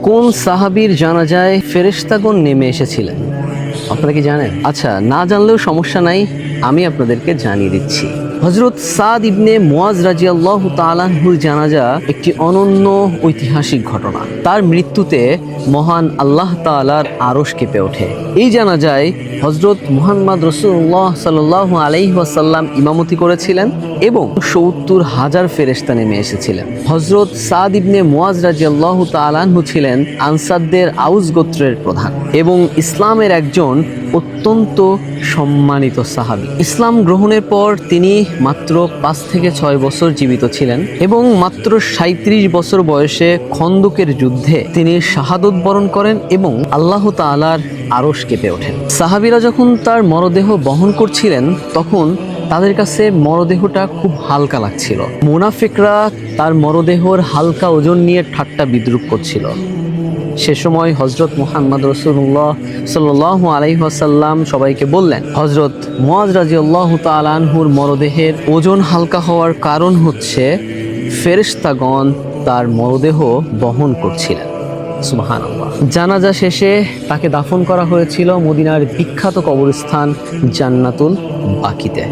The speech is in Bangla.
কোন সাহাবীর জানাজায় ফেরেশতাগণ নেমে এসেছিলেন? আপনারা কি জানেন? আচ্ছা, না জানলেও সমস্যা নাই, আমি আপনাদেরকে জানিয়ে দিচ্ছি। হযরত সাদ ইবনে মুআজ রাদিয়াল্লাহু তাআলা আনহুর জানাজা একটি অনন্য ঐতিহাসিক ঘটনা। তার মৃত্যুতে মহান আল্লাহ তাআলার আরশ কেঁপে ওঠে। এই জানাজায় হযরত মুহাম্মদ রাসূলুল্লাহ সাল্লাল্লাহু আলাইহি ওয়াসাল্লাম ইমামতি করেছিলেন এবং ৭০,০০০ ফেরেশতা নেমে এসেছিলেন। হযরত সাদ ইবনে মুআজ রাদিয়াল্লাহু তাআলা আনহু ছিলেন আনসারদের আউস গোত্রের প্রধান এবং ইসলামের একজন অত্যন্ত সম্মানিত সাহাবী। ইসলাম গ্রহণের পর তিনি মাত্র ৫ থেকে ৬ বছর জীবিত ছিলেন এবং মাত্র ৩৭ বছর বয়সে খন্দকের যুদ্ধে তিনি শাহাদত বরণ করেন এবং আল্লাহ তাআলার আরশ কেঁপে ওঠেন। সাহাবীরা যখন তার মরদেহ বহন করছিলেন তখন তাদের কাছে মরদেহটা খুব হালকা লাগছিল। মুনাফিকরা তার মরদেহর হালকা ওজন নিয়ে ঠাট্টা বিদ্রূপ করছিল। সে সময় হযরত মুহাম্মদ রাসূলুল্লাহ সাল্লাল্লাহু আলাইহি ওয়াসাল্লাম সবাইকে বললেন, হযরত মুআজ রাদিয়াল্লাহু তাআলা আনহুর মরদেহের ওজন হালকা হওয়ার কারণ হচ্ছে ফেরেশতাগণ তার মরদেহ বহন করছিলেন। সুবহানাল্লাহ। জানাজা শেষে তাকে দাফন করা হয়েছিল মদিনার বিখ্যাত কবরস্থান জান্নাতুল বাকিতে।